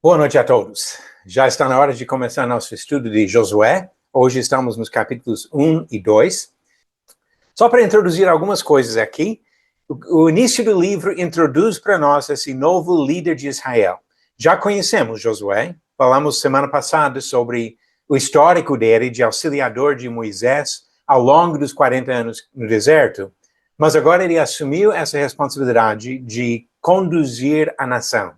Boa noite a todos. Já está na hora de começar nosso estudo de Josué. Hoje estamos nos capítulos 1 e 2. Só para introduzir algumas coisas aqui, o início do livro introduz para nós esse novo líder de Israel. Já conhecemos Josué, falamos semana passada sobre o histórico dele de auxiliador de Moisés ao longo dos 40 anos no deserto, mas agora ele assumiu essa responsabilidade de conduzir a nação,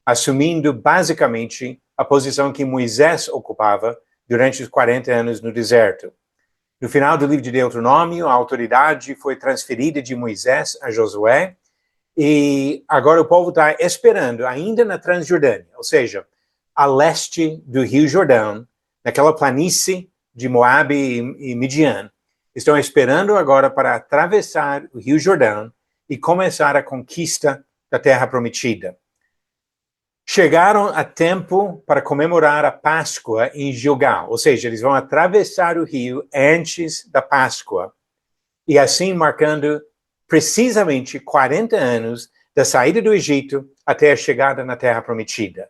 assumindo basicamente a posição que Moisés ocupava durante os 40 anos no deserto. No final do livro de Deuteronômio, a autoridade foi transferida de Moisés a Josué, e agora o povo está esperando, ainda na Transjordânia, ou seja, a leste do Rio Jordão, naquela planície de Moabe e Midian. Estão esperando agora para atravessar o Rio Jordão e começar a conquista da Terra Prometida. Chegaram a tempo para comemorar a Páscoa em Gilgal, ou seja, eles vão atravessar o rio antes da Páscoa, e assim marcando precisamente 40 anos da saída do Egito até a chegada na Terra Prometida,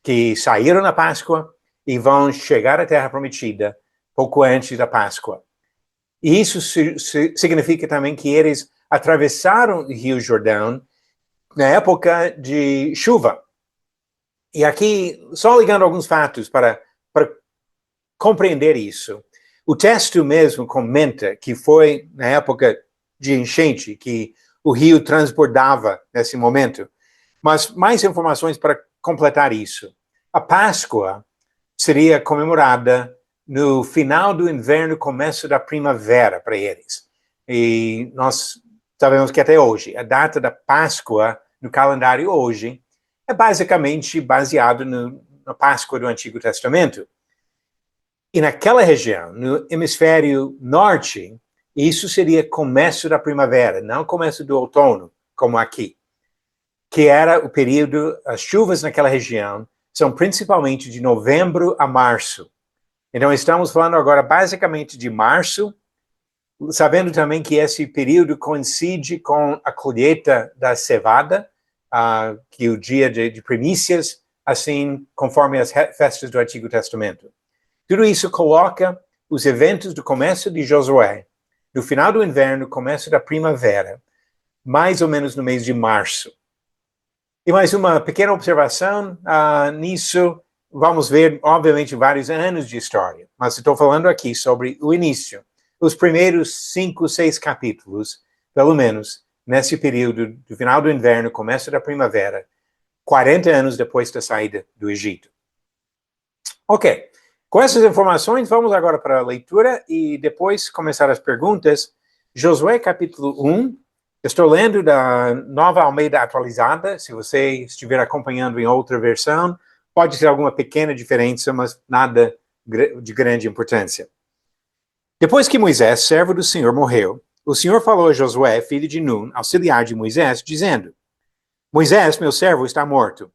que saíram na Páscoa e vão chegar à Terra Prometida pouco antes da Páscoa. E isso significa também que eles atravessaram o Rio Jordão na época de chuva. E aqui, só ligando alguns fatos para compreender isso. O texto mesmo comenta que foi na época de enchente que o rio transbordava nesse momento. Mas mais informações para completar isso. A Páscoa seria comemorada no final do inverno, começo da primavera para eles. E nós sabemos que até hoje, a data da Páscoa no calendário hoje é basicamente baseado na Páscoa do Antigo Testamento. E naquela região, no hemisfério norte, isso seria começo da primavera, não começo do outono, como aqui, que era o período, as chuvas naquela região são principalmente de novembro a março. Então, estamos falando agora basicamente de março, sabendo também que esse período coincide com a colheita da cevada, que o dia de primícias, assim, conforme as festas do Antigo Testamento. Tudo isso coloca os eventos do começo de Josué, no final do inverno, começo da primavera, mais ou menos no mês de março. E mais uma pequena observação nisso, vamos ver, obviamente, vários anos de história, mas estou falando aqui sobre o início, os primeiros 5, 6 capítulos, pelo menos, nesse período do final do inverno, começo da primavera, 40 anos depois da saída do Egito. Ok, com essas informações, vamos agora para a leitura e depois começar as perguntas. Josué capítulo 1, estou lendo da Nova Almeida Atualizada, se você estiver acompanhando em outra versão, pode ter alguma pequena diferença, mas nada de grande importância. Depois que Moisés, servo do Senhor, morreu, o Senhor falou a Josué, filho de Nun, auxiliar de Moisés, dizendo: Moisés, meu servo, está morto.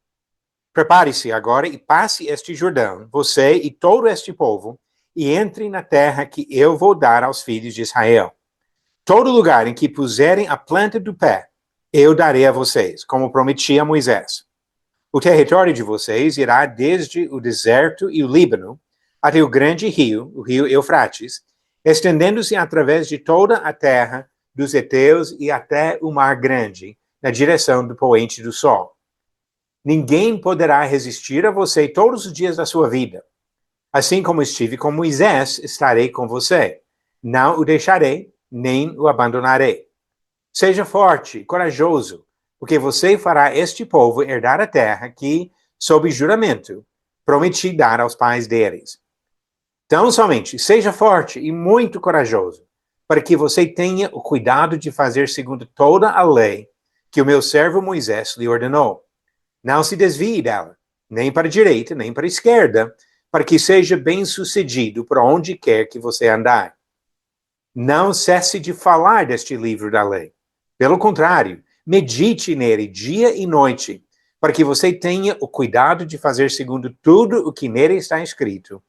Prepare-se agora e passe este Jordão, você e todo este povo, e entre na terra que eu vou dar aos filhos de Israel. Todo lugar em que puserem a planta do pé, eu darei a vocês, como prometi a Moisés. O território de vocês irá desde o deserto e o Líbano até o grande rio, o rio Eufrates, estendendo-se através de toda a terra dos heteus e até o mar grande, na direção do poente do sol. Ninguém poderá resistir a você todos os dias da sua vida. Assim como estive com Moisés, estarei com você. Não o deixarei, nem o abandonarei. Seja forte e corajoso, porque você fará este povo herdar a terra que, sob juramento, prometi dar aos pais deles. Tão somente seja forte e muito corajoso, para que você tenha o cuidado de fazer segundo toda a lei que o meu servo Moisés lhe ordenou. Não se desvie dela, nem para a direita, nem para a esquerda, para que seja bem-sucedido por onde quer que você andar. Não cesse de falar deste livro da lei. Pelo contrário, medite nele dia e noite, para que você tenha o cuidado de fazer segundo tudo o que nele está escrito.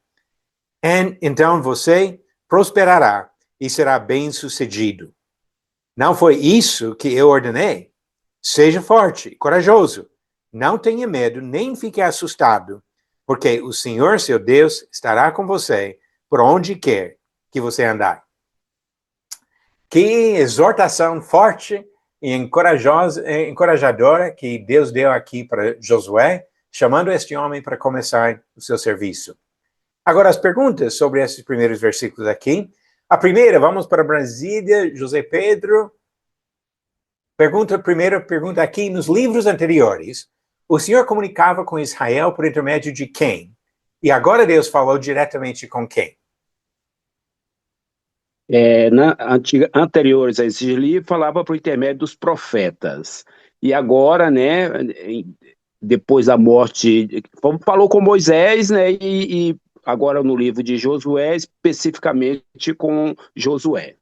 Então você prosperará e será bem-sucedido. Não foi isso que eu ordenei? Seja forte e corajoso. não tenha medo, nem fique assustado, porque o Senhor, seu Deus, estará com você por onde quer que você andar. Que exortação forte e encorajadora que Deus deu aqui para Josué, chamando este homem para começar o seu serviço. Agora, as perguntas sobre esses primeiros versículos aqui. A primeira, vamos para Brasília, José Pedro. Primeira pergunta aqui, nos livros anteriores, o Senhor comunicava com Israel por intermédio de quem? E agora Deus falou diretamente com quem? Anteriores a esse livro, falava por intermédio dos profetas. E agora, né, depois da morte, falou com Moisés, né, e agora no livro de Josué, especificamente com Josué.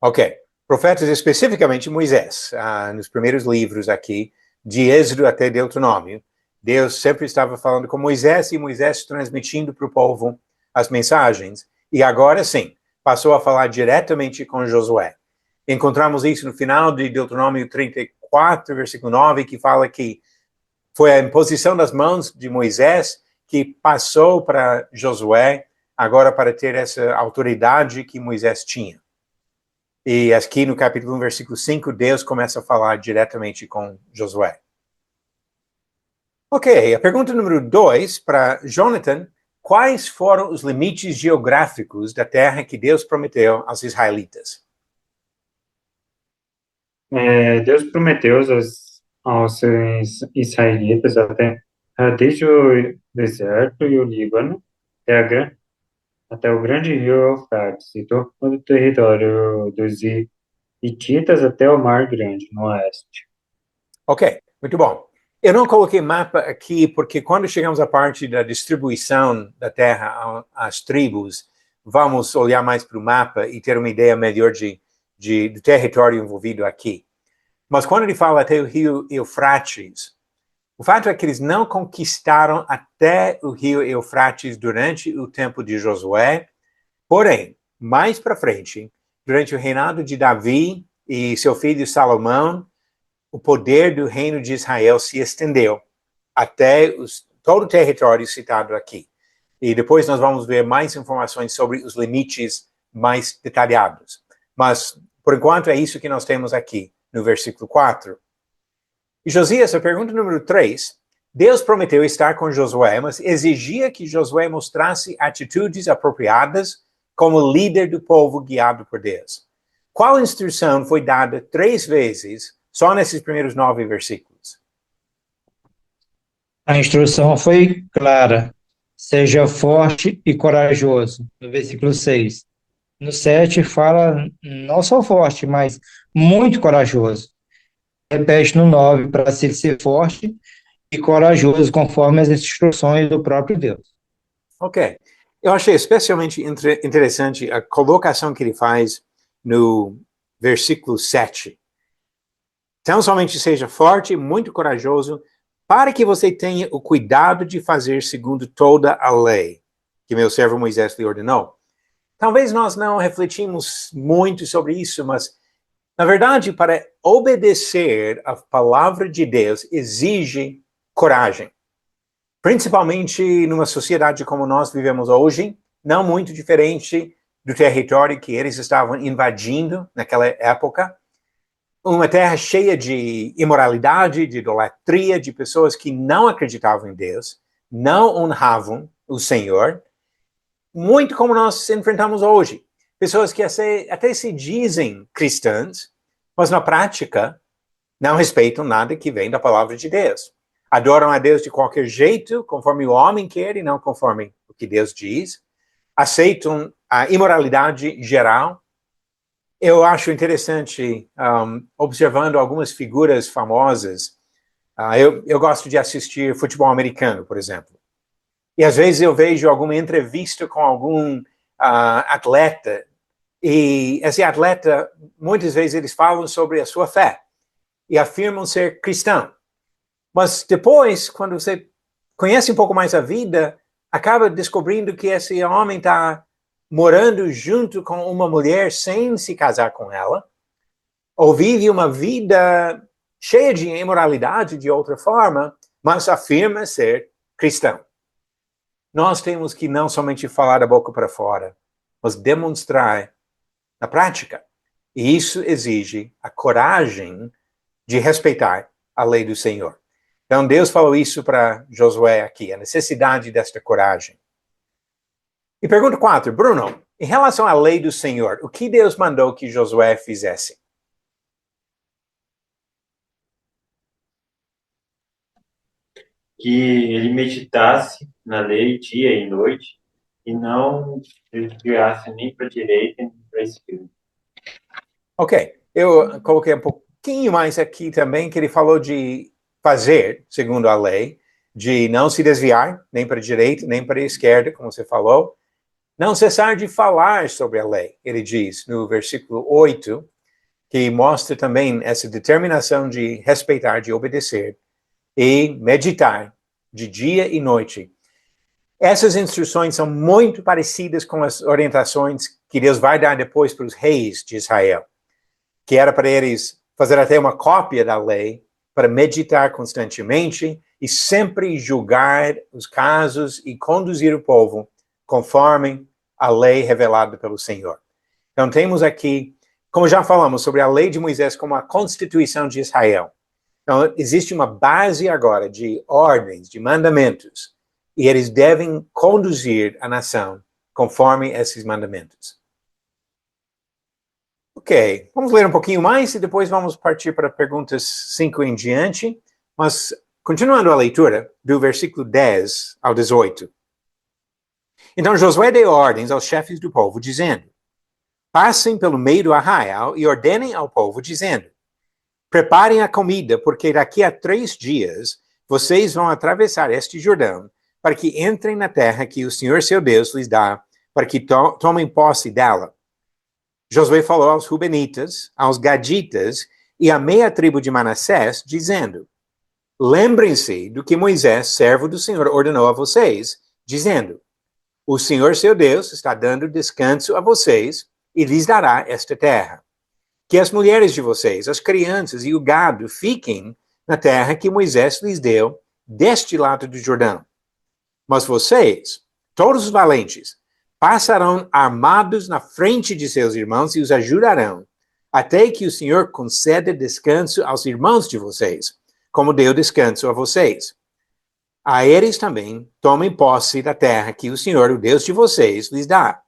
Ok. Profetas, especificamente Moisés, nos primeiros livros aqui, de Êxodo até Deuteronômio, Deus sempre estava falando com Moisés e Moisés transmitindo para o povo as mensagens. E agora sim, passou a falar diretamente com Josué. Encontramos isso no final de Deuteronômio 34, versículo 9, que fala que foi a imposição das mãos de Moisés que passou para Josué, agora para ter essa autoridade que Moisés tinha. E aqui no capítulo 1, versículo 5, Deus começa a falar diretamente com Josué. Ok, a pergunta número 2 para Jonathan. Quais foram os limites geográficos da terra que Deus prometeu aos israelitas? Deus prometeu aos israelitas desde o deserto e o Líbano até o grande rio Eufrates e todo o território dos hititas até o Mar Grande, no oeste. Ok, muito bom. Eu não coloquei mapa aqui porque quando chegamos à parte da distribuição da terra às tribos, vamos olhar mais para o mapa e ter uma ideia melhor do território envolvido aqui. Mas quando ele fala até o rio Eufrates, o fato é que eles não conquistaram até o rio Eufrates durante o tempo de Josué, porém, mais para frente, durante o reinado de Davi e seu filho Salomão, o poder do reino de Israel se estendeu até todo o território citado aqui. E depois nós vamos ver mais informações sobre os limites mais detalhados. Mas, por enquanto, é isso que nós temos aqui no versículo 4. E Josias, a pergunta número 3, Deus prometeu estar com Josué, mas exigia que Josué mostrasse atitudes apropriadas como líder do povo guiado por Deus. Qual instrução foi dada 3 vezes só nesses primeiros 9 versículos? A instrução foi clara. Seja forte e corajoso, no versículo 6. No 7 fala não só forte, mas muito corajoso. Repete no 9 para se ser forte e corajoso, conforme as instruções do próprio Deus. Ok. Eu achei especialmente interessante a colocação que ele faz no versículo 7. Então, somente seja forte e muito corajoso, para que você tenha o cuidado de fazer segundo toda a lei que meu servo Moisés lhe ordenou. Talvez nós não refletimos muito sobre isso, mas, na verdade, para obedecer a palavra de Deus exige coragem. Principalmente numa sociedade como nós vivemos hoje, não muito diferente do território que eles estavam invadindo naquela época. Uma terra cheia de imoralidade, de idolatria, de pessoas que não acreditavam em Deus, não honravam o Senhor, muito como nós enfrentamos hoje. Pessoas que até se dizem cristãs, mas na prática não respeitam nada que vem da palavra de Deus. Adoram a Deus de qualquer jeito, conforme o homem quer e não conforme o que Deus diz. Aceitam a imoralidade geral. Eu acho interessante, observando algumas figuras famosas, eu gosto de assistir futebol americano, por exemplo. E às vezes eu vejo alguma entrevista com algum atleta, e esse atleta, muitas vezes eles falam sobre a sua fé, e afirmam ser cristão. Mas depois, quando você conhece um pouco mais a vida, acaba descobrindo que esse homem está morando junto com uma mulher sem se casar com ela, ou vive uma vida cheia de imoralidade de outra forma, mas afirma ser cristão. Nós temos que não somente falar da boca para fora, mas demonstrar na prática. E isso exige a coragem de respeitar a lei do Senhor. Então, Deus falou isso para Josué aqui, a necessidade desta coragem. E pergunta 4, Bruno, em relação à lei do Senhor, o que Deus mandou que Josué fizesse? Que ele meditasse na lei dia e noite e não desviasse nem para a direita nem para a esquerda. Ok, eu coloquei um pouquinho mais aqui também, que ele falou de fazer, segundo a lei, de não se desviar, nem para a direita, nem para a esquerda, como você falou. Não cessar de falar sobre a lei, ele diz no versículo 8, que mostra também essa determinação de respeitar, de obedecer e meditar de dia e noite. Essas instruções são muito parecidas com as orientações que Deus vai dar depois para os reis de Israel, que era para eles fazer até uma cópia da lei, para meditar constantemente e sempre julgar os casos e conduzir o povo conforme a lei revelada pelo Senhor. Então temos aqui, como já falamos, sobre a lei de Moisés como a Constituição de Israel. Então existe uma base agora de ordens, de mandamentos, e eles devem conduzir a nação conforme esses mandamentos. Ok, vamos ler um pouquinho mais e depois vamos partir para perguntas 5 em diante. Mas, continuando a leitura, do versículo 10 ao 18. Então Josué deu ordens aos chefes do povo, dizendo: passem pelo meio do arraial e ordenem ao povo, dizendo: preparem a comida, porque daqui a 3 dias vocês vão atravessar este Jordão, para que entrem na terra que o Senhor seu Deus lhes dá, para que tomem posse dela. Josué falou aos Rubenitas, aos Gaditas e à meia tribo de Manassés, dizendo: lembrem-se do que Moisés, servo do Senhor, ordenou a vocês, dizendo: o Senhor seu Deus está dando descanso a vocês e lhes dará esta terra. Que as mulheres de vocês, as crianças e o gado fiquem na terra que Moisés lhes deu deste lado do Jordão. Mas vocês, todos os valentes, passarão armados na frente de seus irmãos e os ajudarão, até que o Senhor conceda descanso aos irmãos de vocês, como deu descanso a vocês. A eles também tomem posse da terra que o Senhor, o Deus de vocês, lhes dá.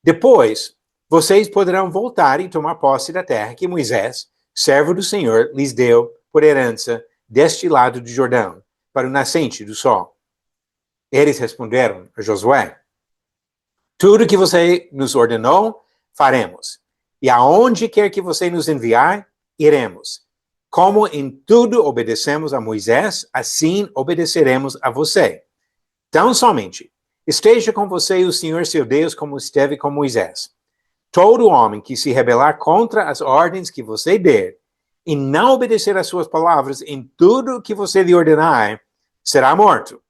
Depois, vocês poderão voltar e tomar posse da terra que Moisés, servo do Senhor, lhes deu por herança deste lado do Jordão, para o nascente do sol. Eles responderam a Josué: tudo que você nos ordenou, faremos. E aonde quer que você nos enviar, iremos. Como em tudo obedecemos a Moisés, assim obedeceremos a você. Tão somente, esteja com você o Senhor seu Deus como esteve com Moisés. Todo homem que se rebelar contra as ordens que você der e não obedecer às suas palavras em tudo que você lhe ordenar, será morto.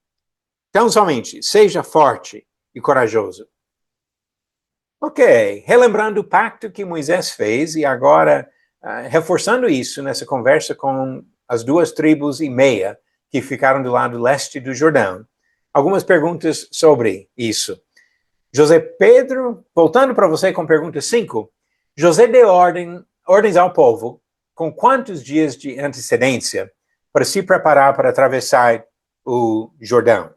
Tão somente, seja forte e corajoso. Ok, relembrando o pacto que Moisés fez e agora reforçando isso nessa conversa com as 2 tribos e meia que ficaram do lado leste do Jordão. Algumas perguntas sobre isso. José Pedro, voltando para você com pergunta 5, José deu ordens ao povo com quantos dias de antecedência para se preparar para atravessar o Jordão?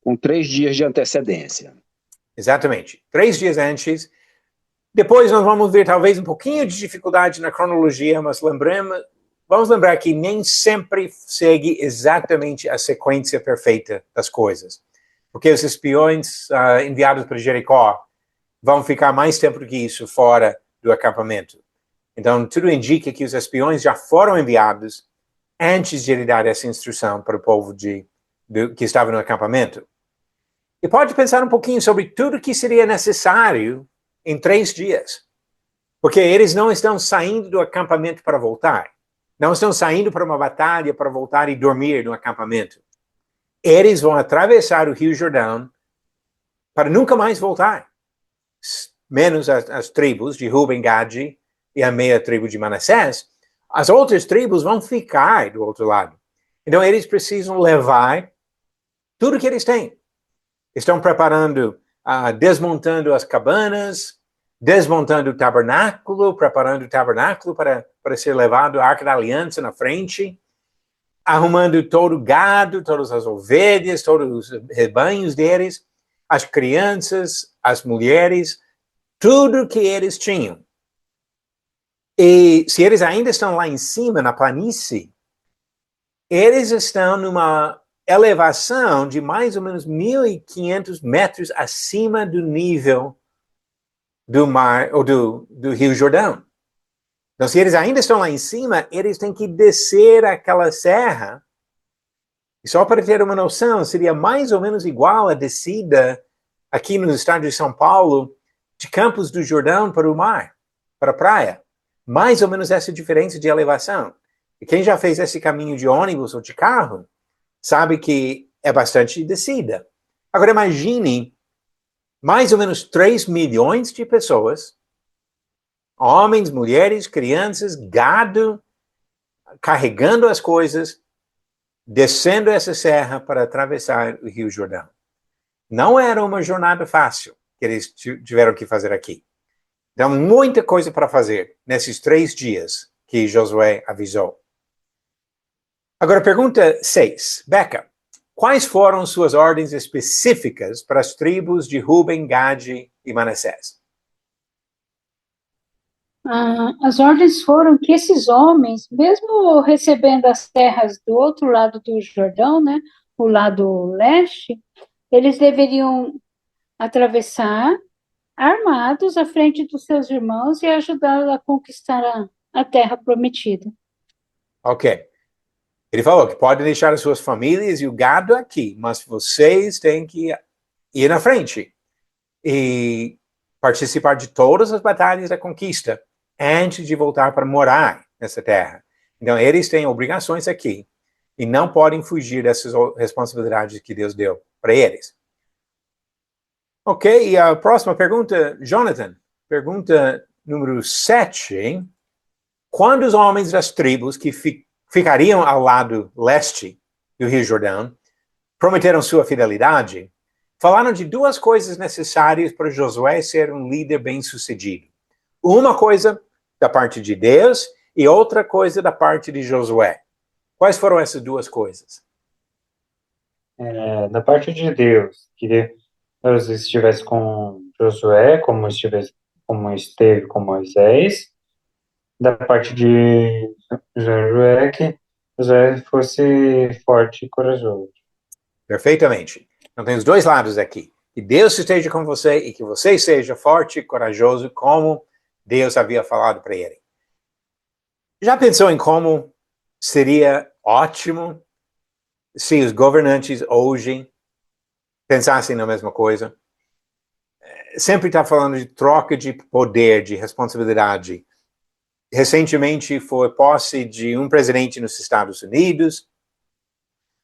Com 3 dias de antecedência. Exatamente. 3 dias antes. Depois nós vamos ver talvez um pouquinho de dificuldade na cronologia, mas vamos lembrar que nem sempre segue exatamente a sequência perfeita das coisas. Porque os espiões enviados para Jericó vão ficar mais tempo do que isso fora do acampamento. Então, tudo indica que os espiões já foram enviados antes de ele dar essa instrução para o povo que estava no acampamento. E pode pensar um pouquinho sobre tudo que seria necessário em 3 dias. Porque eles não estão saindo do acampamento para voltar. Não estão saindo para uma batalha para voltar e dormir no acampamento. Eles vão atravessar o Rio Jordão para nunca mais voltar. Menos as tribos de Ruben, Gad e a meia tribo de Manassés. As outras tribos vão ficar do outro lado. Então, eles precisam levar tudo que eles têm. Estão preparando, desmontando as cabanas, desmontando o tabernáculo, preparando o tabernáculo para ser levado à Arca da Aliança na frente, arrumando todo o gado, todas as ovelhas, todos os rebanhos deles, as crianças, as mulheres, tudo que eles tinham. E se eles ainda estão lá em cima, na planície, eles estão numa elevação de mais ou menos 1.500 metros acima do nível do mar, ou do Rio Jordão. Então, se eles ainda estão lá em cima, eles têm que descer aquela serra. E só para ter uma noção, seria mais ou menos igual a descida aqui no estado de São Paulo, de Campos do Jordão para o mar, para a praia. Mais ou menos essa diferença de elevação. E quem já fez esse caminho de ônibus ou de carro, sabe que é bastante descida. Agora imagine mais ou menos 3 milhões de pessoas, homens, mulheres, crianças, gado, carregando as coisas, descendo essa serra para atravessar o Rio Jordão. Não era uma jornada fácil que eles tiveram que fazer aqui. Então, muita coisa para fazer nesses 3 dias que Josué avisou. Agora, pergunta 6. Beca, quais foram suas ordens específicas para as tribos de Ruben, Gade e Manassés? As ordens foram que esses homens, mesmo recebendo as terras do outro lado do Jordão, né, o lado leste, eles deveriam atravessar armados à frente dos seus irmãos e ajudá-los a conquistar a terra prometida. Ok. Ele falou que pode deixar as suas famílias e o gado aqui, mas vocês têm que ir na frente e participar de todas as batalhas da conquista antes de voltar para morar nessa terra. Então, eles têm obrigações aqui e não podem fugir dessas responsabilidades que Deus deu para eles. Ok, e a próxima pergunta, Jonathan, pergunta número 7. Quando os homens das tribos que ficariam ao lado leste do Rio Jordão prometeram sua fidelidade, falaram de 2 coisas necessárias para Josué ser um líder bem-sucedido. Uma coisa da parte de Deus e outra coisa da parte de Josué. Quais foram essas 2 coisas? Da parte de Deus, que Deus estivesse com Josué, como esteve com Moisés. Da parte de Josué, que Josué fosse forte e corajoso. Perfeitamente. Então tem os 2 lados aqui. Que Deus esteja com você e que você seja forte e corajoso, como Deus havia falado para ele. Já pensou em como seria ótimo se os governantes hoje pensassem na mesma coisa? Sempre está falando de troca de poder, de responsabilidade. Recentemente foi posse de um presidente nos Estados Unidos,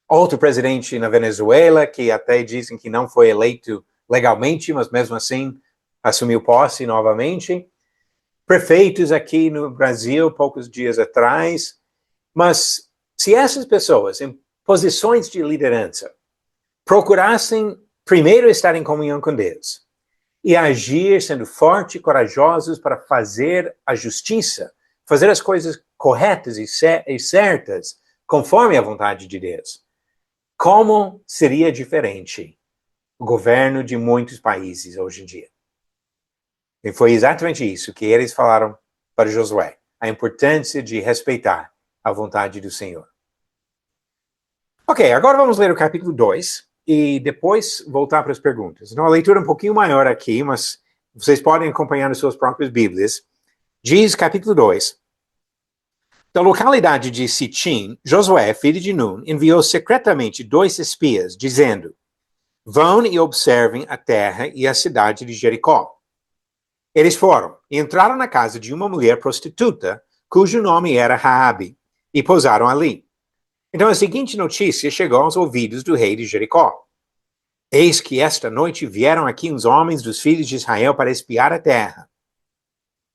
outro presidente na Venezuela, que até dizem que não foi eleito legalmente, mas mesmo assim assumiu posse novamente. Prefeitos aqui no Brasil, poucos dias atrás. Mas se essas pessoas, em posições de liderança, procurassem primeiro estar em comunhão com Deus e agir sendo fortes e corajosos para fazer a justiça, fazer as coisas corretas e certas, conforme a vontade de Deus, como seria diferente o governo de muitos países hoje em dia? E foi exatamente isso que eles falaram para Josué, a importância de respeitar a vontade do Senhor. Ok, agora vamos ler o capítulo 2 e depois voltar para as perguntas. Então, a leitura é um pouquinho maior aqui, mas vocês podem acompanhar nas suas próprias Bíblias. Diz, capítulo 2, da localidade de Sitim, Josué, filho de Nun, enviou secretamente 2 espias, dizendo: vão e observem a terra e a cidade de Jericó. Eles foram e entraram na casa de uma mulher prostituta, cujo nome era Raabe, e pousaram ali. Então a seguinte notícia chegou aos ouvidos do rei de Jericó. Eis que esta noite vieram aqui uns homens dos filhos de Israel para espiar a terra.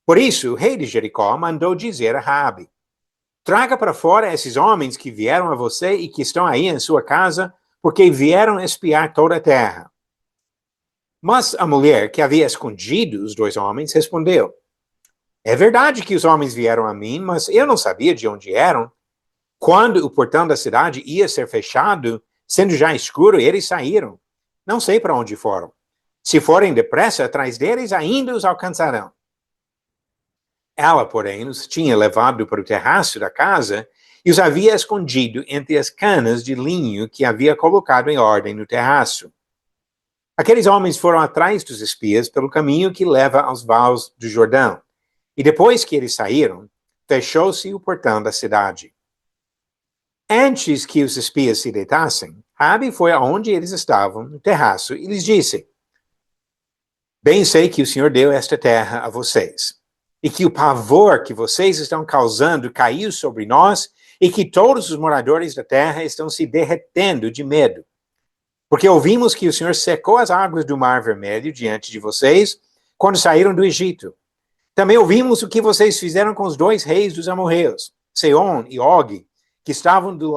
Por isso o rei de Jericó mandou dizer a Raabe: traga para fora esses homens que vieram a você e que estão aí em sua casa, porque vieram espiar toda a terra. Mas a mulher que havia escondido os 2 homens respondeu: é verdade que os homens vieram a mim, mas eu não sabia de onde eram. Quando o portão da cidade ia ser fechado, sendo já escuro, eles saíram. Não sei para onde foram. Se forem depressa atrás deles, ainda os alcançarão. Ela, porém, os tinha levado para o terraço da casa e os havia escondido entre as canas de linho que havia colocado em ordem no terraço. Aqueles homens foram atrás dos espias pelo caminho que leva aos vales do Jordão. E depois que eles saíram, fechou-se o portão da cidade. Antes que os espias se deitassem, Raabe foi aonde eles estavam, no terraço, e lhes disse: bem sei que o Senhor deu esta terra a vocês, e que o pavor que vocês estão causando caiu sobre nós, e que todos os moradores da terra estão se derretendo de medo. Porque ouvimos que o Senhor secou as águas do Mar Vermelho diante de vocês, quando saíram do Egito. Também ouvimos o que vocês fizeram com os 2 reis dos amorreus, Seom e Og, que estavam do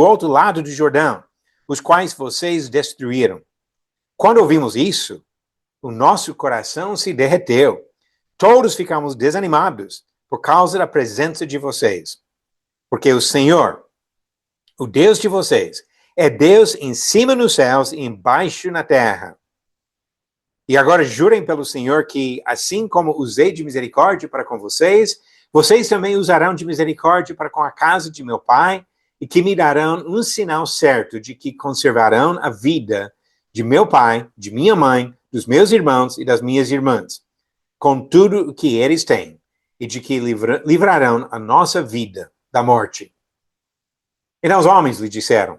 outro lado do Jordão, os quais vocês destruíram. Quando ouvimos isso, o nosso coração se derreteu. Todos ficamos desanimados por causa da presença de vocês. Porque o Senhor, o Deus de vocês, é Deus em cima nos céus e embaixo na terra. E agora jurem pelo Senhor que, assim como usei de misericórdia para com vocês, vocês também usarão de misericórdia para com a casa de meu pai, e que me darão um sinal certo de que conservarão a vida de meu pai, de minha mãe, dos meus irmãos e das minhas irmãs, com tudo o que eles têm, e de que livrarão a nossa vida da morte. Então os homens lhe disseram: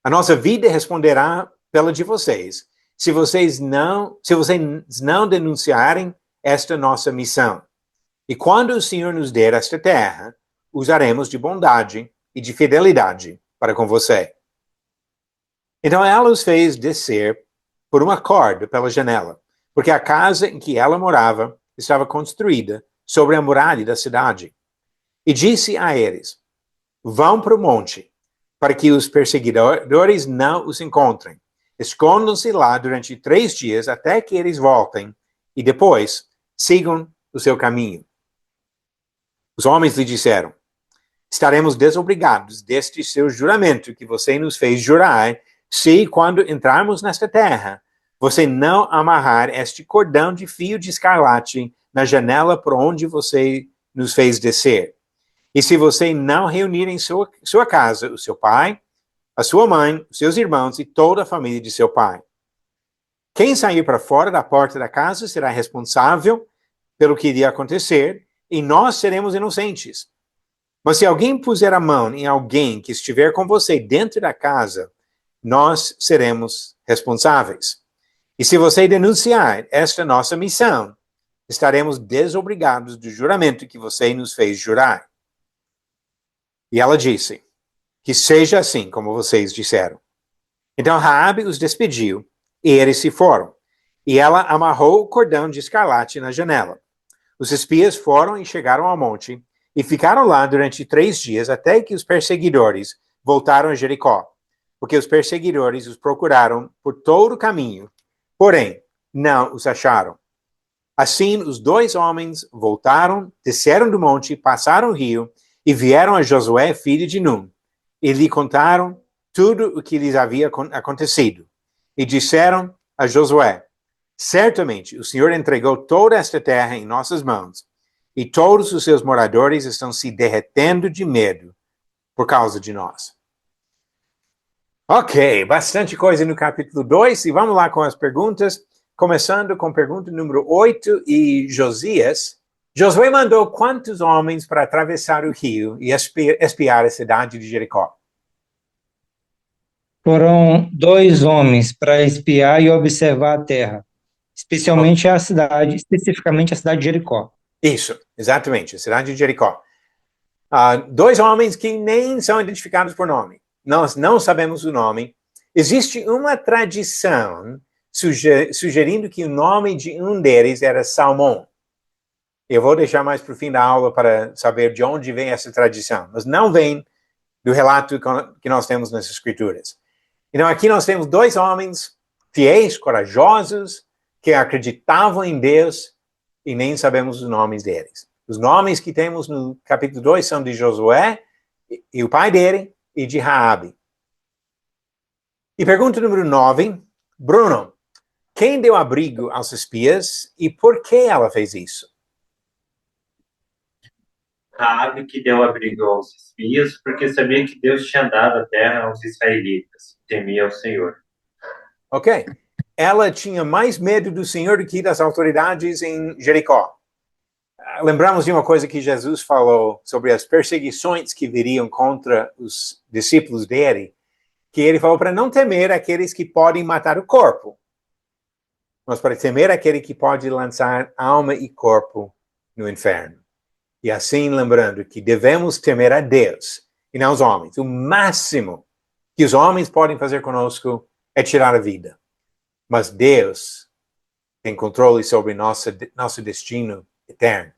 a nossa vida responderá pela de vocês, se vocês não denunciarem esta nossa missão. E quando o Senhor nos der esta terra, usaremos de bondade e de fidelidade para com você. Então ela os fez descer por uma corda pela janela, porque a casa em que ela morava estava construída sobre a muralha da cidade. E disse a eles: vão para o monte, para que os perseguidores não os encontrem. Escondam-se lá durante 3 dias até que eles voltem, e depois sigam o seu caminho. Os homens lhe disseram: estaremos desobrigados deste seu juramento que você nos fez jurar, se, quando entrarmos nesta terra, você não amarrar este cordão de fio de escarlate na janela por onde você nos fez descer. E se você não reunir em sua casa o seu pai, a sua mãe, os seus irmãos e toda a família de seu pai. Quem sair para fora da porta da casa será responsável pelo que iria acontecer, e nós seremos inocentes. Mas se alguém puser a mão em alguém que estiver com você dentro da casa, nós seremos responsáveis. E se você denunciar esta nossa missão, estaremos desobrigados do juramento que você nos fez jurar. E ela disse: que seja assim como vocês disseram. Então Raabe os despediu, e eles se foram. E ela amarrou o cordão de escarlate na janela. Os espias foram e chegaram ao monte, e ficaram lá durante 3 dias, até que os perseguidores voltaram a Jericó. Porque os perseguidores os procuraram por todo o caminho, porém não os acharam. Assim, os 2 homens voltaram, desceram do monte, passaram o rio, e vieram a Josué, filho de Num, e lhe contaram tudo o que lhes havia acontecido. E disseram a Josué: certamente o Senhor entregou toda esta terra em nossas mãos, e todos os seus moradores estão se derretendo de medo por causa de nós. Ok, bastante coisa no capítulo 2, e vamos lá com as perguntas, começando com pergunta número 8, e Josias. Josué mandou quantos homens para atravessar o rio e espiar a cidade de Jericó? Foram 2 homens para espiar e observar a terra, especificamente a cidade de Jericó. Isso, exatamente, a cidade de Jericó. 2 homens que nem são identificados por nome. Nós não sabemos o nome. Existe uma tradição sugerindo que o nome de um deles era Salmão. Eu vou deixar mais para o fim da aula para saber de onde vem essa tradição. Mas não vem do relato que nós temos nas Escrituras. Então, aqui nós temos 2 homens fiéis, corajosos, que acreditavam em Deus e nem sabemos os nomes deles. Os nomes que temos no capítulo 2 são de Josué e o pai dele e de Raabe. E pergunta número 9, Bruno, quem deu abrigo aos espias e por que ela fez isso? Raabe que deu abrigo aos espias, porque sabia que Deus tinha dado a terra aos israelitas, temia o Senhor. Ok. Ela tinha mais medo do Senhor do que das autoridades em Jericó. Lembramos de uma coisa que Jesus falou sobre as perseguições que viriam contra os discípulos dele, que ele falou para não temer aqueles que podem matar o corpo, mas para temer aquele que pode lançar alma e corpo no inferno. E assim, lembrando que devemos temer a Deus e não os homens. O máximo que os homens podem fazer conosco é tirar a vida. Mas Deus tem controle sobre nosso destino eterno.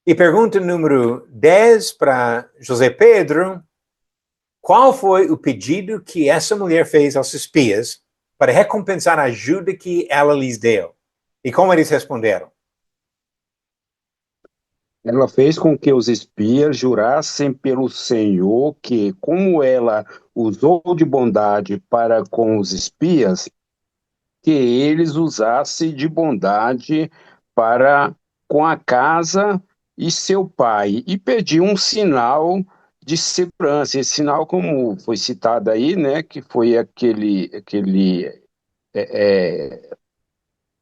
E pergunta número 10 para José Pedro. Qual foi o pedido que essa mulher fez aos espias para recompensar a ajuda que ela lhes deu? E como eles responderam? Ela fez com que os espias jurassem pelo Senhor que, como ela usou de bondade para com os espias, que eles usassem de bondade para com a casa e seu pai, e pediu um sinal de segurança. Esse sinal, como foi citado aí, né, que foi aquele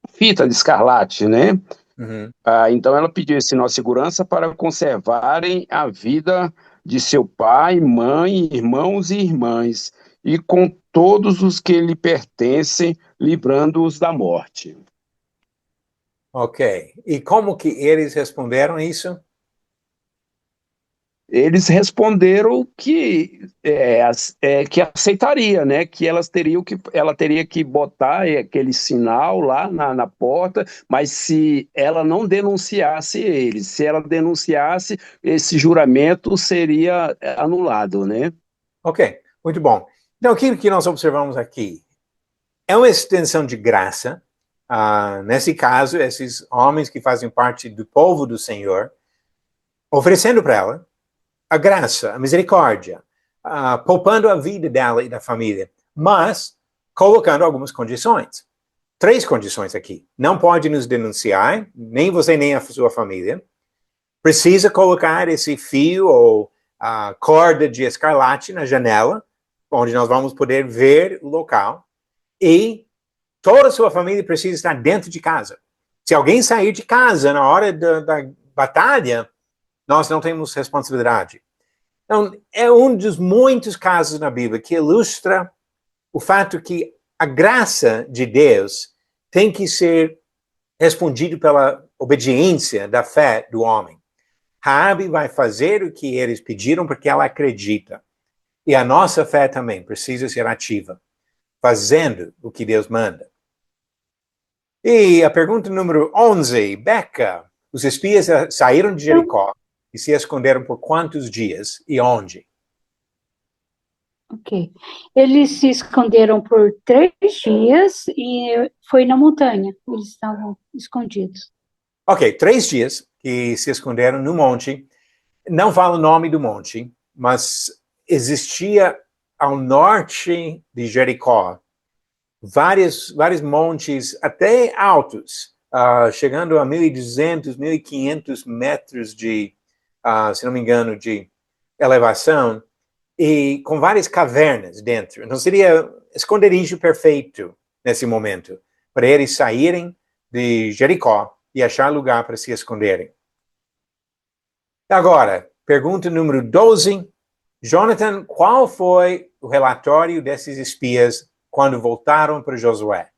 fita de escarlate, né? Uhum. Então ela pediu esse sinal de segurança para conservarem a vida de seu pai, mãe, irmãos e irmãs, e com todos os que lhe pertencem, livrando-os da morte. Ok. E como que eles responderam isso? Eles responderam que aceitaria, né? Que ela teria que botar aquele sinal lá na porta, mas se ela não denunciasse eles, se ela denunciasse, esse juramento seria anulado, né? Ok, muito bom. Então, aquilo que nós observamos aqui é uma extensão de graça. Nesse caso, esses homens que fazem parte do povo do Senhor, oferecendo para ela a graça, a misericórdia, poupando a vida dela e da família, mas colocando algumas condições. 3 condições aqui. Não pode nos denunciar, nem você nem a sua família. Precisa colocar esse fio ou corda de escarlate na janela, onde nós vamos poder ver o local. E toda a sua família precisa estar dentro de casa. Se alguém sair de casa na hora da batalha, nós não temos responsabilidade. Então, é um dos muitos casos na Bíblia que ilustra o fato que a graça de Deus tem que ser respondido pela obediência da fé do homem. Raabe vai fazer o que eles pediram porque ela acredita. E a nossa fé também precisa ser ativa, fazendo o que Deus manda. E a pergunta número 11, Beca. Os espias saíram de Jericó e se esconderam por quantos dias e onde? Ok. Eles se esconderam por 3 dias e foi na montanha. Eles estavam escondidos. Ok, 3 dias que se esconderam no monte. Não fala o nome do monte, mas existia ao norte de Jericó vários montes até altos, chegando a 1.200, 1.500 metros de, se não me engano, de elevação, e com várias cavernas dentro. Então seria esconderijo perfeito nesse momento, para eles saírem de Jericó e achar lugar para se esconderem. Agora, pergunta número 12. Jonathan, qual foi o relatório desses espias quando voltaram para Josué?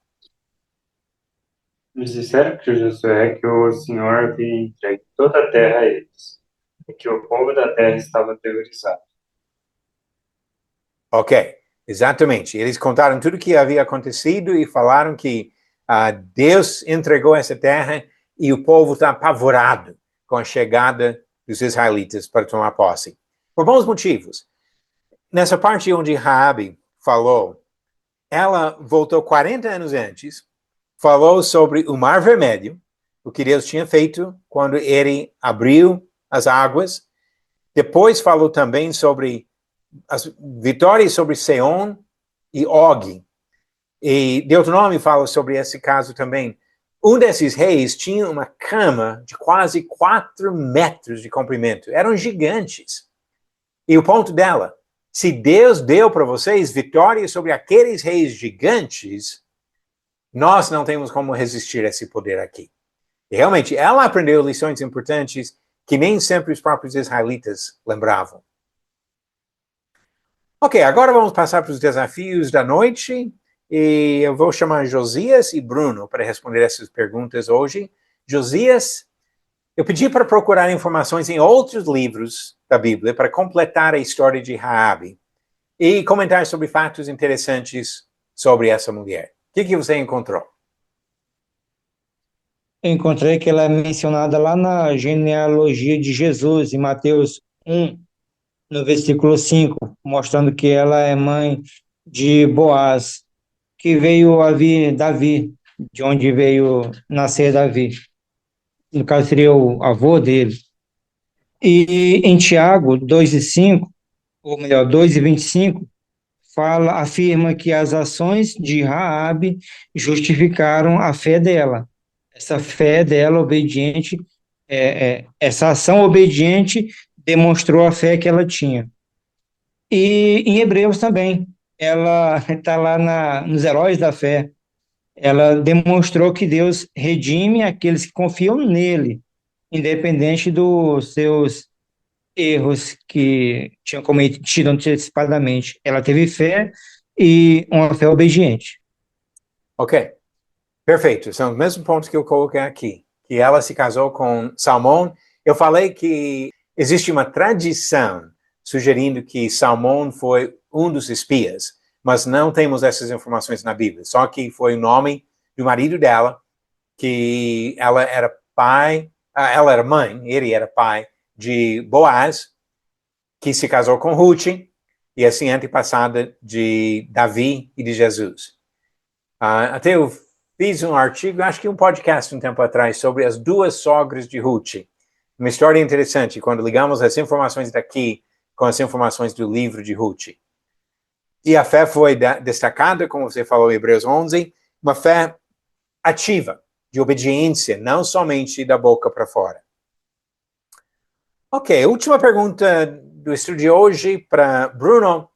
Eles disseram para Josué que o Senhor havia entregue toda a terra a eles, e que o povo da terra estava aterrorizado. Ok, exatamente. Eles contaram tudo o que havia acontecido e falaram que Deus entregou essa terra e o povo está apavorado com a chegada dos israelitas para tomar posse. Por bons motivos. Nessa parte onde Raabe falou, ela voltou 40 anos antes, falou sobre o Mar Vermelho, o que Deus tinha feito quando ele abriu as águas. Depois falou também sobre as vitórias sobre Seom e Og. E Deuteronômio fala sobre esse caso também. Um desses reis tinha uma cama de quase 4 metros de comprimento. Eram gigantes. E o ponto dela, se Deus deu para vocês vitórias sobre aqueles reis gigantes, nós não temos como resistir a esse poder aqui. E realmente, ela aprendeu lições importantes que nem sempre os próprios israelitas lembravam. Ok, agora vamos passar para os desafios da noite. E eu vou chamar Josias e Bruno para responder essas perguntas hoje. Josias, eu pedi para procurar informações em outros livros da Bíblia para completar a história de Raabe e comentar sobre fatos interessantes sobre essa mulher. O que você encontrou? Encontrei que ela é mencionada lá na genealogia de Jesus, em Mateus 1, no versículo 5, mostrando que ela é mãe de Boaz, que veio a vir Davi, de onde veio nascer Davi. No caso, seria o avô dele. E em Tiago 2:5, ou melhor, 2:25, afirma que as ações de Raabe justificaram a fé dela. Essa fé dela obediente, essa ação obediente demonstrou a fé que ela tinha. E em Hebreus também, ela está lá nos heróis da fé. Ela demonstrou que Deus redime aqueles que confiam nele, independente dos seus erros que tinham cometido antecipadamente. Ela teve fé e uma fé obediente. Ok, perfeito. São os mesmos pontos que eu coloquei aqui. Que ela se casou com Salmão. Eu falei que existe uma tradição sugerindo que Salmão foi um dos espias, mas não temos essas informações na Bíblia. Só que foi o nome do marido dela, que ela era mãe, ele era pai de Boaz, que se casou com Ruth, e assim antepassada de Davi e de Jesus. Até eu fiz um artigo, acho que um podcast um tempo atrás, sobre as duas sogras de Ruth. Uma história interessante, quando ligamos as informações daqui com as informações do livro de Ruth. E a fé foi destacada, como você falou em Hebreus 11, uma fé ativa, de obediência, não somente da boca para fora. Ok, última pergunta do estudo de hoje para Bruno.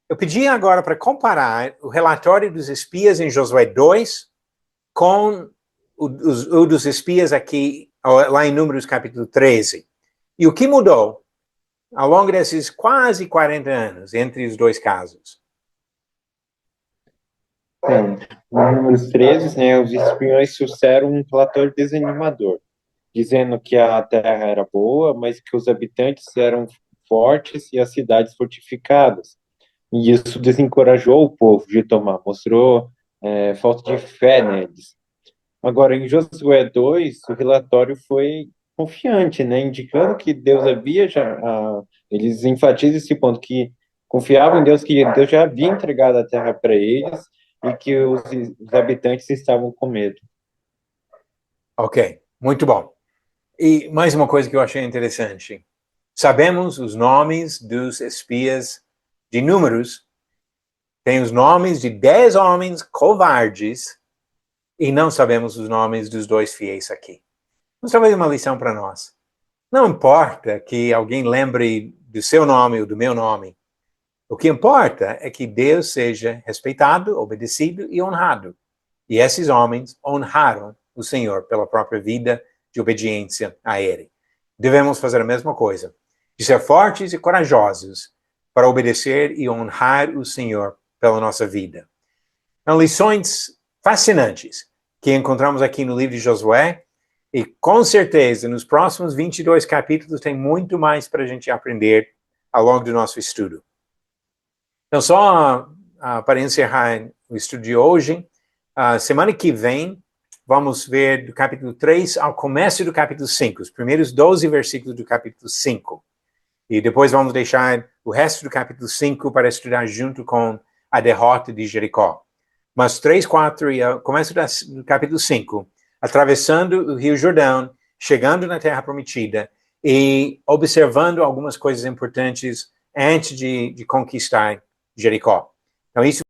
Eu pedi agora para comparar o relatório dos espias em Josué 2 com o dos espias aqui, lá em Números capítulo 13. E o que mudou ao longo desses quase 40 anos entre os dois casos? No Números 13, né, os espiões trouxeram um relatório desanimador, dizendo que a terra era boa, mas que os habitantes eram fortes e as cidades fortificadas. E isso desencorajou o povo de tomar, mostrou falta de fé neles. Agora, em Josué 2, o relatório foi confiante, né, indicando que Deus havia eles enfatizam esse ponto, que confiavam em Deus, que Deus já havia entregado a terra para eles e que os habitantes estavam com medo. Ok, muito bom. E mais uma coisa que eu achei interessante. Sabemos os nomes dos espias de Números. Tem os nomes de 10 homens covardes e não sabemos os nomes dos 2 fiéis aqui. Mas talvez uma lição para nós. Não importa que alguém lembre do seu nome ou do meu nome. O que importa é que Deus seja respeitado, obedecido e honrado. E esses homens honraram o Senhor pela própria vida de obediência a Ele. Devemos fazer a mesma coisa, de ser fortes e corajosos para obedecer e honrar o Senhor pela nossa vida. São lições fascinantes que encontramos aqui no livro de Josué e, com certeza, nos próximos 22 capítulos tem muito mais para a gente aprender ao longo do nosso estudo. Então, só para encerrar o estudo de hoje, semana que vem vamos ver do capítulo 3 ao começo do capítulo 5, os primeiros 12 versículos do capítulo 5. E depois vamos deixar o resto do capítulo 5 para estudar junto com a derrota de Jericó. Mas 3, 4 e o começo do capítulo 5, atravessando o Rio Jordão, chegando na Terra Prometida e observando algumas coisas importantes antes de conquistar Jericó. Então, isso